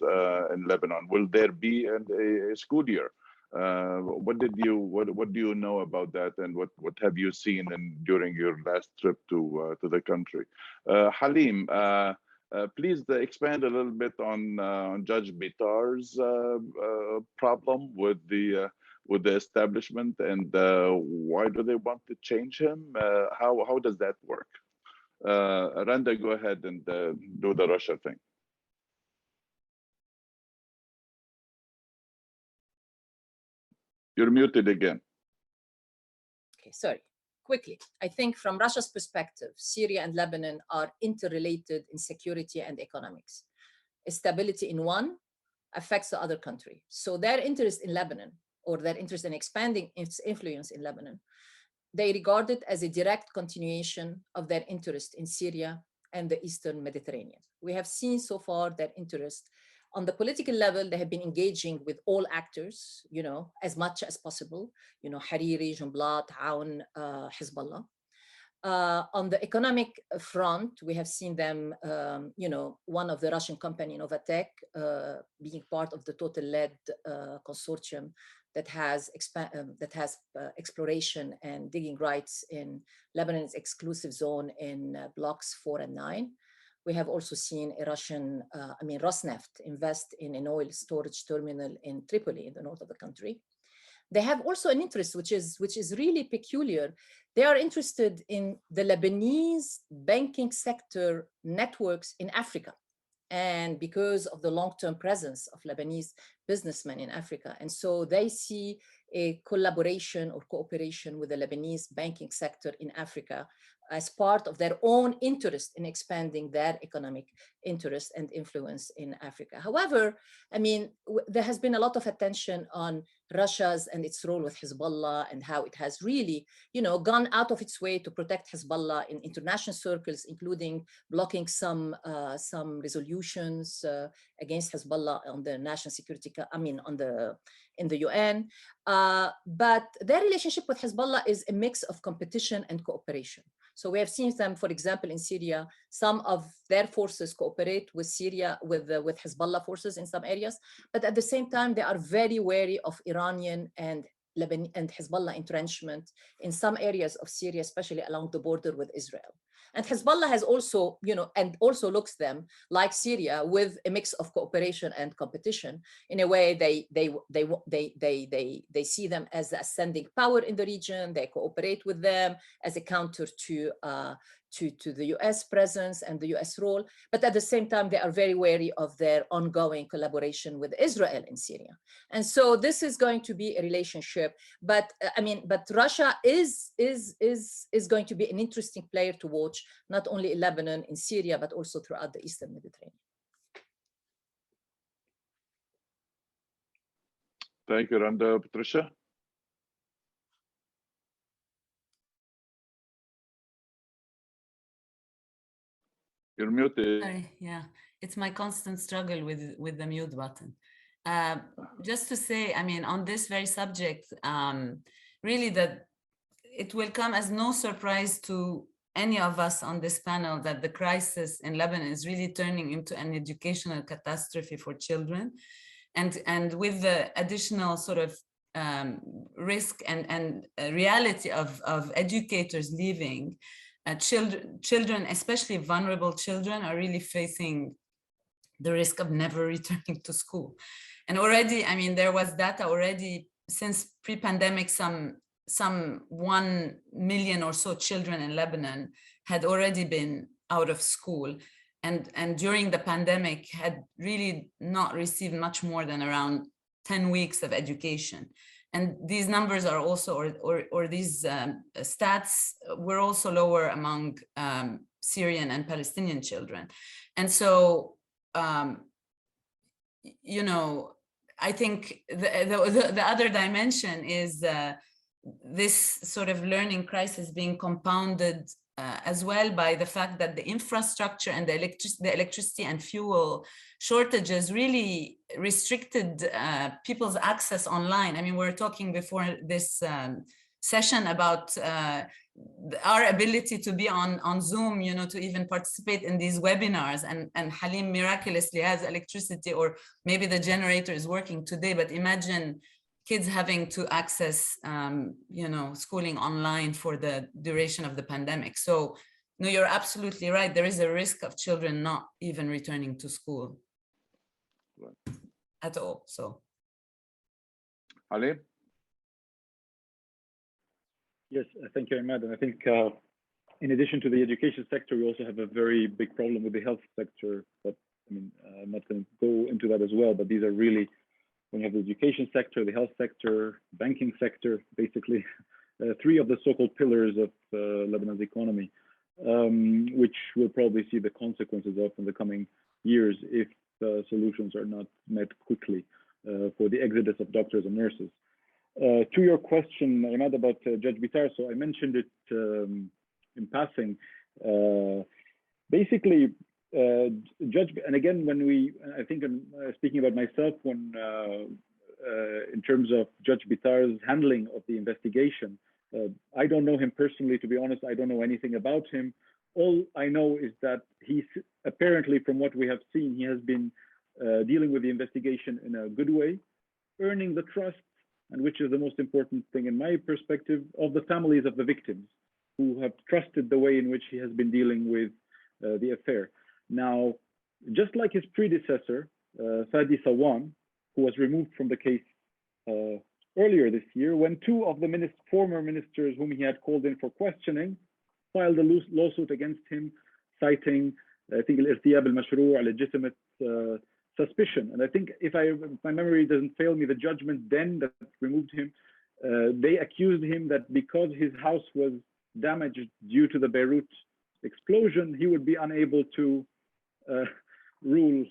in Lebanon? Will there be a school year? What do you know about that, and what have you seen during your last trip to the country? Halim, please expand a little bit on Judge Bitar's problem with the establishment, and why do they want to change him? How does that work? Randa, go ahead and do the Russia thing. You're muted again. Okay, sorry. Quickly, I think from Russia's perspective, Syria and Lebanon are interrelated in security and economics. Stability in one affects the other country. So their interest in Lebanon, or their interest in expanding its influence in Lebanon, they regard it as a direct continuation of their interest in Syria and the Eastern Mediterranean. We have seen so far their interest. On the political level, they have been engaging with all actors, you know, as much as possible, you know, Hariri, Jumblat, Aoun, Hezbollah. On the economic front, we have seen them, you know, one of the Russian company, Novatek, being part of the Total-led consortium that has exploration and digging rights in Lebanon's exclusive zone in blocks 4 and 9. We have also seen a Russian, Rosneft invest in an oil storage terminal in Tripoli in the north of the country. They have also an interest, which is really peculiar. They are interested in the Lebanese banking sector networks in Africa, and because of the long-term presence of Lebanese businessmen in Africa. And so they see a collaboration or cooperation with the Lebanese banking sector in Africa as part of their own interest in expanding their economic interest and influence in Africa. However, I mean, there has been a lot of attention on Russia's and its role with Hezbollah, and how it has really, you know, gone out of its way to protect Hezbollah in international circles, including blocking some resolutions against Hezbollah on the National Security, in the UN. But their relationship with Hezbollah is a mix of competition and cooperation. So we have seen them, for example, in Syria, some of their forces cooperate with Syria, with Hezbollah forces in some areas, but at the same time, they are very wary of Iranian and Lebanon and Hezbollah entrenchment in some areas of Syria, especially along the border with Israel. And Hezbollah has also, you know, and also looks them like Syria with a mix of cooperation and competition. In a way, they see them as the ascending power in the region. They cooperate with them as a counter to the US presence and the US role. But at the same time, they are very wary of their ongoing collaboration with Israel in Syria. And so this is going to be a relationship. But Russia is going to be an interesting player to watch, not only in Lebanon, in Syria, but also throughout the Eastern Mediterranean. Thank you, Randa. Patricia? You're muted. Sorry, yeah, it's my constant struggle with the mute button. Just to say, I mean, on this very subject, really that it will come as no surprise to any of us on this panel that the crisis in Lebanon is really turning into an educational catastrophe for children. And with the additional sort of risk and reality of educators leaving, children, especially vulnerable children, are really facing the risk of never returning to school. And already, I mean, there was data already since pre-pandemic, some 1 million or so children in Lebanon had already been out of school. And during the pandemic had really not received much more than around 10 weeks of education. And these numbers are also, or these stats were also lower among Syrian and Palestinian children. And so, you know, I think the other dimension is this sort of learning crisis being compounded as well by the fact that the infrastructure and the electricity and fuel shortages really restricted people's access online. I mean, we were talking before this session about our ability to be on Zoom, you know, to even participate in these webinars, and Halim miraculously has electricity, or maybe the generator is working today, but imagine kids having to access, you know, schooling online for the duration of the pandemic. So, no, you're absolutely right. There is a risk of children not even returning to school at all. So, Halim? Yes, thank you, Imad. And I think in addition to the education sector, we also have a very big problem with the health sector. But I mean, I'm not going to go into that as well, but these are really, when you have the education sector, the health sector, banking sector, basically, three of the so-called pillars of Lebanon's economy, which we'll probably see the consequences of in the coming years if solutions are not met quickly for the exodus of doctors and nurses. To your question, Imad, about Judge Bitar, so I mentioned it in passing. Basically, Judge, and again, when I think I'm speaking about myself, when in terms of Judge Bitar's handling of the investigation, I don't know him personally, to be honest. I don't know anything about him. All I know is that he's apparently, from what we have seen, he has been dealing with the investigation in a good way, earning the trust, and which is the most important thing in my perspective, of the families of the victims, who have trusted the way in which he has been dealing with the affair. Now, just like his predecessor, Fadi Sawan, who was removed from the case earlier this year, when two of the former ministers whom he had called in for questioning filed a lawsuit against him, citing, I think, al-irtiyab al-mashrou', legitimate suspicion. And I think, if my memory doesn't fail me, the judgment then that removed him, they accused him that because his house was damaged due to the Beirut explosion, he would be unable to rule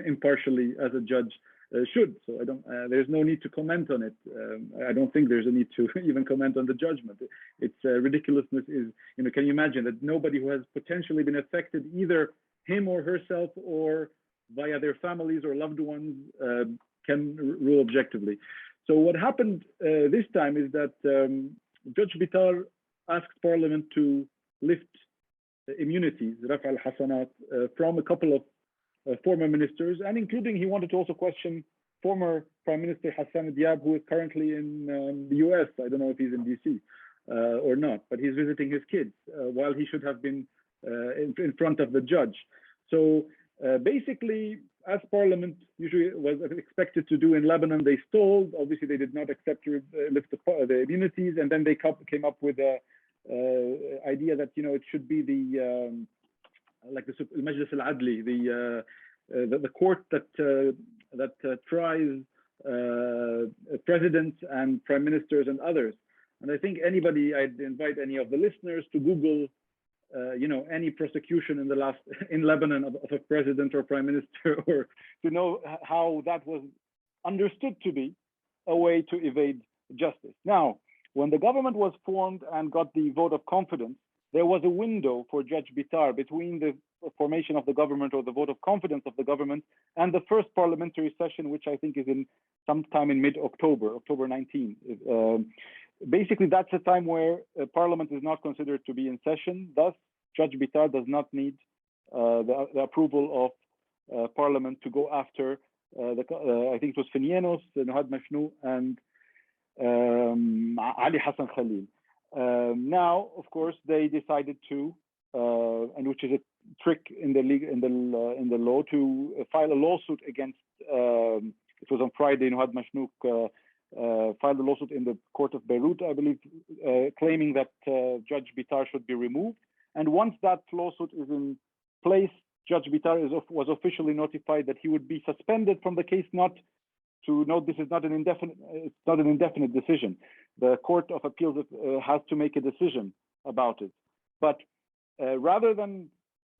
impartially as a judge should. So I don't. There's no need to comment on it. I don't think there's a need to even comment on the judgment. Its ridiculousness is, you know, can you imagine that nobody who has potentially been affected, either him or herself or via their families or loved ones, can rule objectively. So what happened this time is that Judge Bitar asked Parliament to lift immunities, Raf al-Hasanat, from a couple of former ministers, and including, he wanted to also question former Prime Minister Hassan Diab, who is currently in the US. I don't know if he's in DC or not, but he's visiting his kids while he should have been in front of the judge. So basically, as Parliament usually was expected to do in Lebanon, they stalled. Obviously, they did not accept to lift the immunities, and then they came up with a idea that, you know, it should be the like the Majlis al-Adli, the court that tries presidents and prime ministers and others. And I think I'd invite any of the listeners to Google, you know, any prosecution in Lebanon of a president or prime minister, or to know how that was understood to be a way to evade justice. Now, when the government was formed and got the vote of confidence, there was a window for Judge Bitar between the formation of the government or the vote of confidence of the government, and the first parliamentary session, which I think is in sometime in mid-October, October 19. Basically, that's a time where Parliament is not considered to be in session. Thus, Judge Bitar does not need the approval of Parliament to go after I think it was Finienos, Nuhad Mashnou, and Ali Hassan Khalil. Now, of course, they decided to, and which is a trick in the law, to file a lawsuit against. It was on Friday. Nuhad Mashnouk filed a lawsuit in the court of Beirut, I believe, claiming that Judge Bitar should be removed. And once that lawsuit is in place, Judge Bitar was officially notified that he would be suspended from the case. Not to note, this is not an indefinite. It's not an indefinite decision. The Court of Appeals has to make a decision about it. But rather than,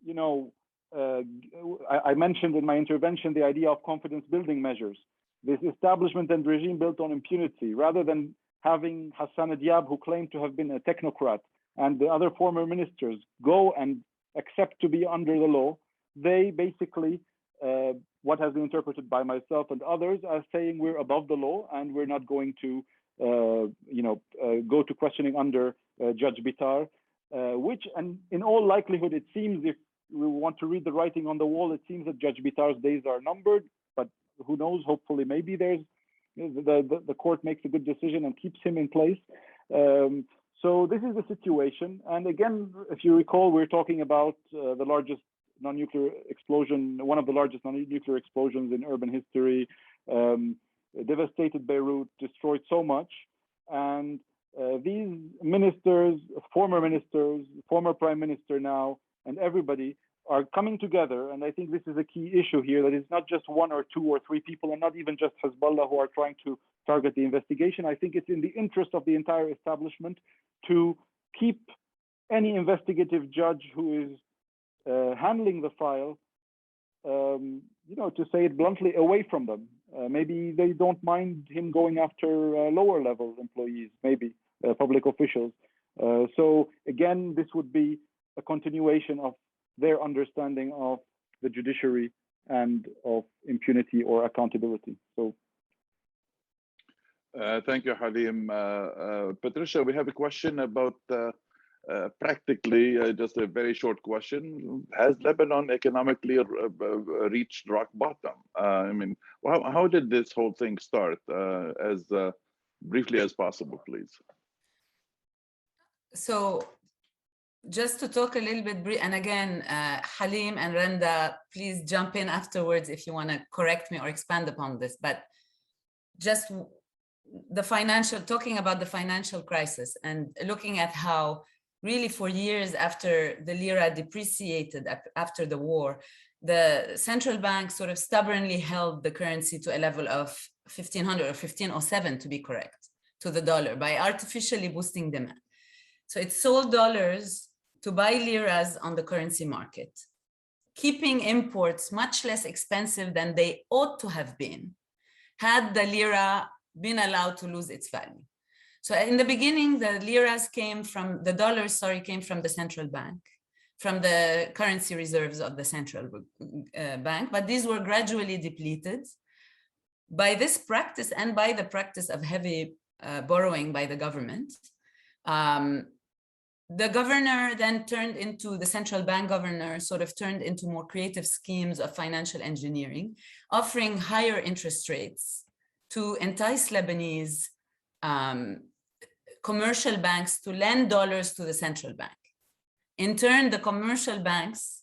you know, I mentioned in my intervention the idea of confidence building measures. This establishment and regime built on impunity, rather than having Hassan Diab, who claimed to have been a technocrat, and the other former ministers go and accept to be under the law, they basically, what has been interpreted by myself and others as saying we're above the law and we're not going to, go to questioning under Judge Bitar, which, and in all likelihood, it seems, if we want to read the writing on the wall, it seems that Judge Bitar's days are numbered, but who knows, hopefully maybe there's, the court makes a good decision and keeps him in place. So this is the situation. And again, if you recall, we're talking about the largest non-nuclear explosion, one of the largest non-nuclear explosions in urban history, devastated Beirut, destroyed so much. And these ministers, former prime minister now, and everybody are coming together. And I think this is a key issue here, that it's not just one or two or three people, and not even just Hezbollah who are trying to target the investigation. I think it's in the interest of the entire establishment to keep any investigative judge who is handling the file, to say it bluntly, away from them. Maybe they don't mind him going after lower level employees, maybe public officials. So again, this would be a continuation of their understanding of the judiciary and of impunity or accountability. So. Thank you, Halim. Patricia, we have a question about practically, just a very short question. Has Lebanon economically reached rock bottom? I mean, how did this whole thing start? As briefly as possible, please. So just to talk a little bit, and again, Halim and Randa, please jump in afterwards if you want to correct me or expand upon this, but just talking about the financial crisis and looking at how really for years after the lira depreciated after the war, the central bank sort of stubbornly held the currency to a level of 1500 or 1507 to be correct, to the dollar, by artificially boosting demand. So it sold dollars to buy liras on the currency market, keeping imports much less expensive than they ought to have been had the lira been allowed to lose its value. So in the beginning, the dollars came from the central bank, from the currency reserves of the central bank, but these were gradually depleted by this practice and by the practice of heavy borrowing by the government. The governor then the central bank governor turned into more creative schemes of financial engineering, offering higher interest rates to entice Lebanese commercial banks to lend dollars to the central bank. In turn, the commercial banks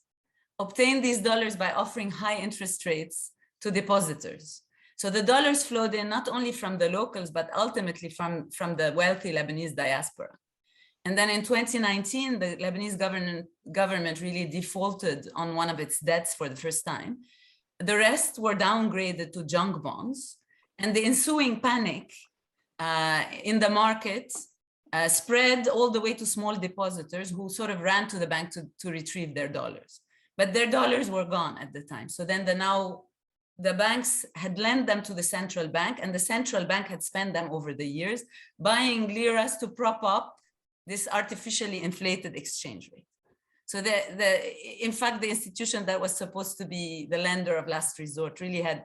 obtained these dollars by offering high interest rates to depositors. So the dollars flowed in not only from the locals, but ultimately from the wealthy Lebanese diaspora. And then in 2019, the Lebanese government really defaulted on one of its debts for the first time. The rest were downgraded to junk bonds. And the ensuing panic in the market spread all the way to small depositors who ran to the bank to retrieve their dollars. But their dollars were gone at the time. So then the banks had lent them to the central bank, and the central bank had spent them over the years buying liras to prop up this artificially inflated exchange rate. So in fact, the institution that was supposed to be the lender of last resort really had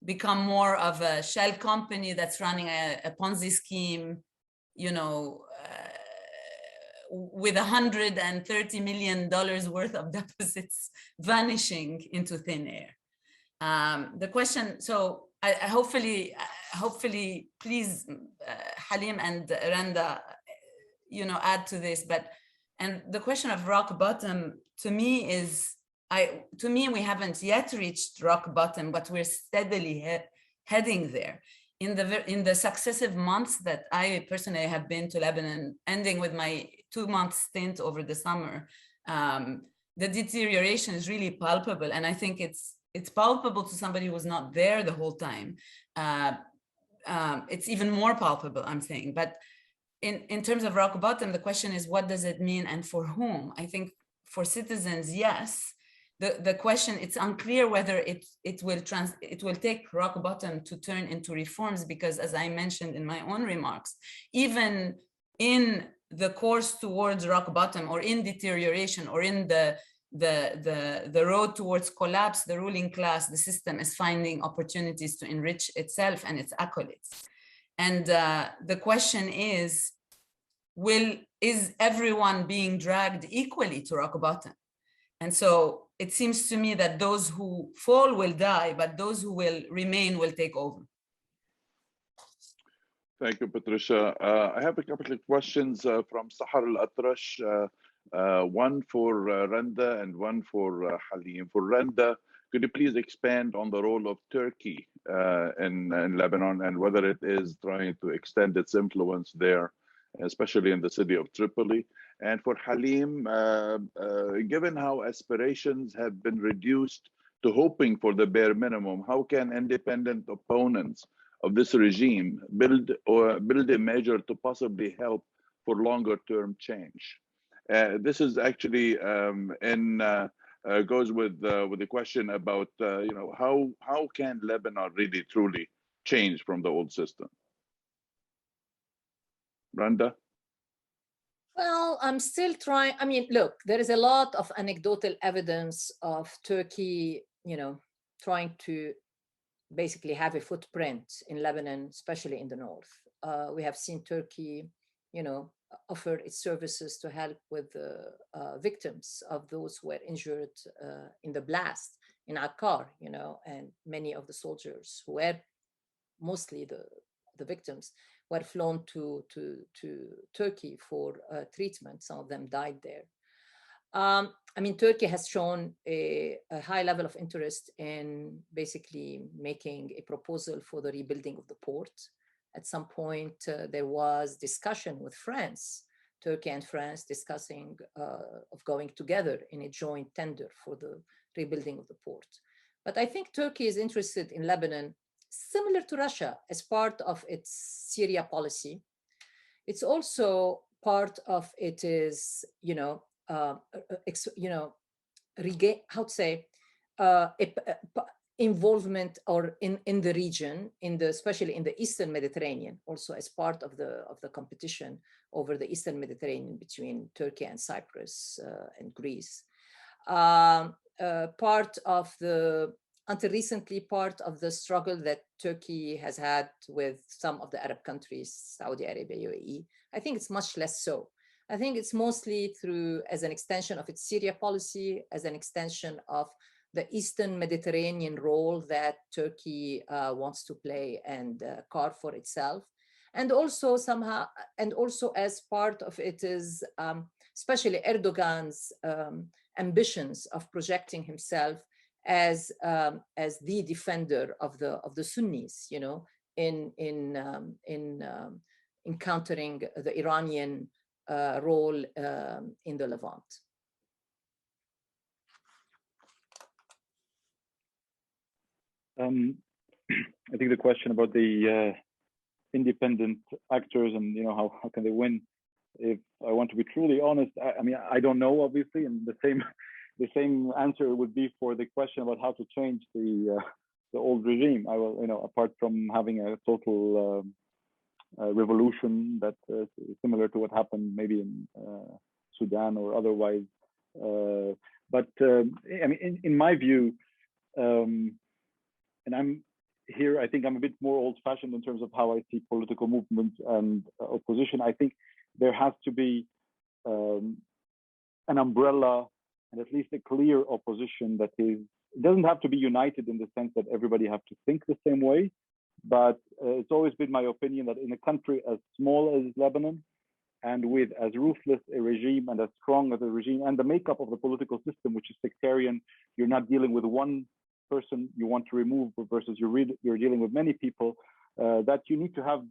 become more of a shell company that's running a Ponzi scheme, you know, with $130 million worth of deposits vanishing into thin air. The question, so I hopefully, please, Halim and Randa, you know, add to this. And the question of rock bottom to me is, we haven't yet reached rock bottom, but we're steadily heading there. In the successive months that I personally have been to Lebanon, ending with my 2-month stint over the summer, the deterioration is really palpable, and I think it's palpable to somebody who was not there the whole time. It's even more palpable, I'm saying. But in terms of rock bottom, the question is, what does it mean and for whom? I think for citizens, yes. The question, it's unclear whether it will take rock bottom to turn into reforms, because as I mentioned in my own remarks, even in the course towards rock bottom, or in deterioration, or in the road towards collapse, the ruling class, the system is finding opportunities to enrich itself and its accolades. And the question is everyone being dragged equally to rock bottom? And so it seems to me that those who fall will die, but those who will remain will take over. Thank you, Patricia. I have a couple of questions from Sahar Al-Atrash, one for Randa and one for Halim. For Randa, could you please expand on the role of Turkey in Lebanon, and whether it is trying to extend its influence there, especially in the city of Tripoli? And for Halim, given how aspirations have been reduced to hoping for the bare minimum, how can independent opponents of this regime build a measure to possibly help for longer-term change? This is actually goes with the question about you know, how can Lebanon really truly change from the old system? Randa? Well, I'm still trying. I mean, look, there is a lot of anecdotal evidence of Turkey, you know, trying to basically have a footprint in Lebanon, especially in the north. We have seen Turkey, you know, offer its services to help with the victims of those who were injured in the blast in Akkar, you know, and many of the soldiers who were mostly the victims were flown to Turkey for treatment. Some of them died there. I mean, Turkey has shown a high level of interest in basically making a proposal for the rebuilding of the port. At some point, there was discussion with France, Turkey and France discussing of going together in a joint tender for the rebuilding of the port. But I think Turkey is interested in Lebanon, similar to Russia, as part of its Syria policy. It's also part of it is, you know, involvement or in the region, especially in the Eastern Mediterranean, also as part of the competition over the Eastern Mediterranean between Turkey and Cyprus and Greece. Until recently, part of the struggle that Turkey has had with some of the Arab countries, Saudi Arabia, UAE. I think it's much less so. I think it's mostly as an extension of its Syria policy, as an extension of the Eastern Mediterranean role that Turkey wants to play and carve for itself. And also as part of it is, especially Erdogan's ambitions of projecting himself as the defender of the Sunnis, you know, in countering the Iranian role in the Levant. I think the question about the independent actors and, you know, how can they win? If I want to be truly honest, I mean, I don't know, obviously, and the same answer would be for the question about how to change the old regime. I will, you know, apart from having a total revolution that is similar to what happened maybe in Sudan or otherwise, But I mean, in my view, and I'm here, I think I'm a bit more old-fashioned in terms of how I see political movements and opposition. I think there has to be an umbrella and at least a clear opposition that is, it doesn't have to be united in the sense that everybody have to think the same way, but it's always been my opinion that in a country as small as Lebanon, and with as ruthless a regime and as strong as a regime, and the makeup of the political system, which is sectarian, you're not dealing with one person you want to remove versus you're dealing with many people, that you need to have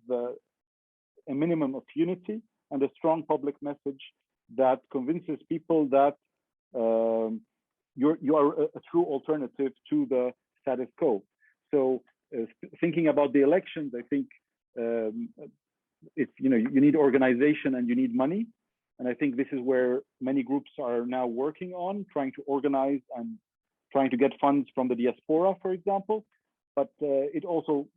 a minimum of unity and a strong public message that convinces people that you are a true alternative to the status quo. So thinking about the elections, I think it's, you need organization and you need money. And I think this is where many groups are now working on, trying to organize and trying to get funds from the diaspora, for example. But it also,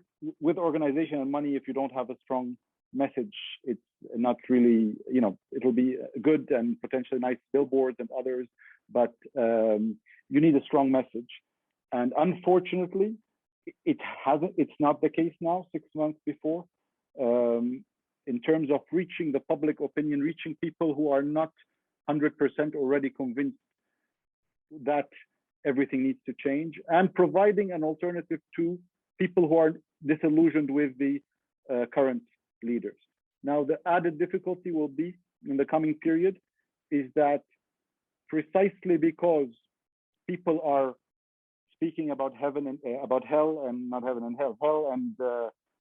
with organization and money, if you don't have a strong message, it's not really, it'll be good and potentially nice billboards and others, but you need a strong message. And unfortunately, it's not the case now, 6 months before, in terms of reaching the public opinion, reaching people who are not 100% already convinced that everything needs to change, and providing an alternative to people who are disillusioned with the current leaders. Now, the added difficulty will be in the coming period is that precisely because people are speaking about heaven and about hell, and not heaven and hell and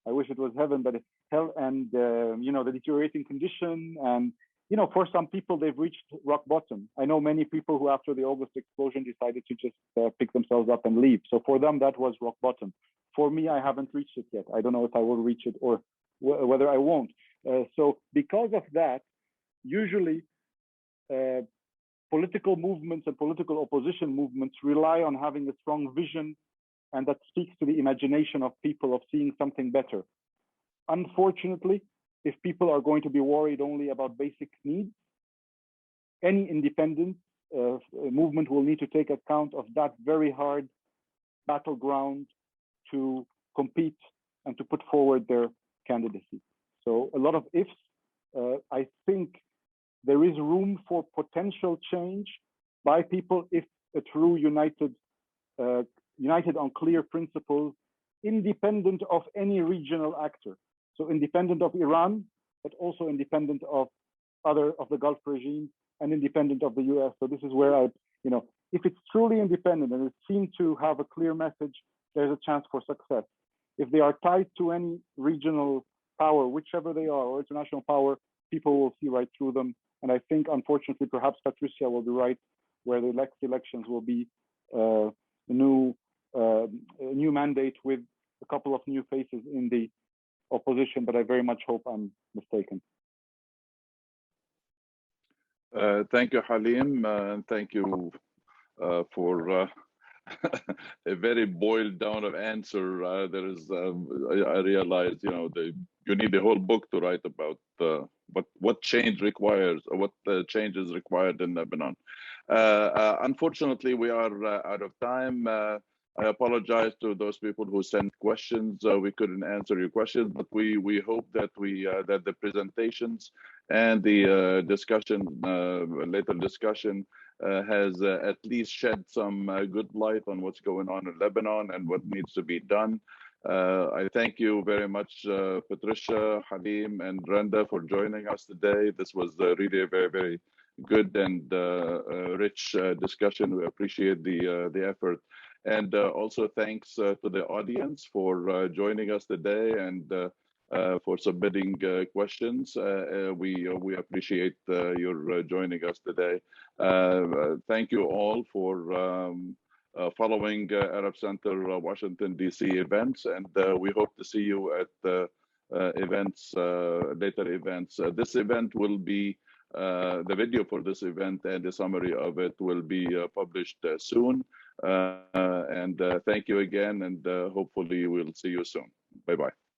I wish it was heaven, but it's hell and the deteriorating condition, and for some people they've reached rock bottom. I know many people who after the August explosion decided to just pick themselves up and leave. So for them that was rock bottom. For me, I haven't reached it yet. I don't know if I will reach it or whether I won't. So because of that, usually political movements and political opposition movements rely on having a strong vision, and that speaks to the imagination of people of seeing something better. Unfortunately, if people are going to be worried only about basic needs, any independent movement will need to take account of that very hard battleground to compete and to put forward their candidacy. So a lot of ifs. I think there is room for potential change by people if a true united on clear principles, independent of any regional actor. So independent of Iran, but also independent of the Gulf regimes and independent of the US. So this is where if it's truly independent and it seems to have a clear message, there's a chance for success. If they are tied to any regional power, whichever they are, or international power, people will see right through them. And I think, unfortunately, perhaps Patricia will be right, where the next elections will be a new mandate with a couple of new faces in the opposition, but I very much hope I'm mistaken. Thank you, Halim, and thank you for a very boiled down of answer. There is, I realize, you need a whole book to write about what change requires, or what change is required in Lebanon. Unfortunately, we are out of time. I apologize to those people who sent questions. We couldn't answer your questions, but we hope that that the presentations and the discussion, later discussion, has at least shed some good light on what's going on in Lebanon and what needs to be done. I thank you very much, Patricia, Halim, and Randa, for joining us today. This was really a very, very good and rich discussion. We appreciate the effort. And also thanks to the audience for joining us today and for submitting questions. We appreciate your joining us today. Thank you all for following Arab Center Washington, D.C. events, and we hope to see you at events, later events. This event will be, the video for this event and the summary of it will be published soon. And thank you again, and hopefully we'll see you soon. Bye-bye.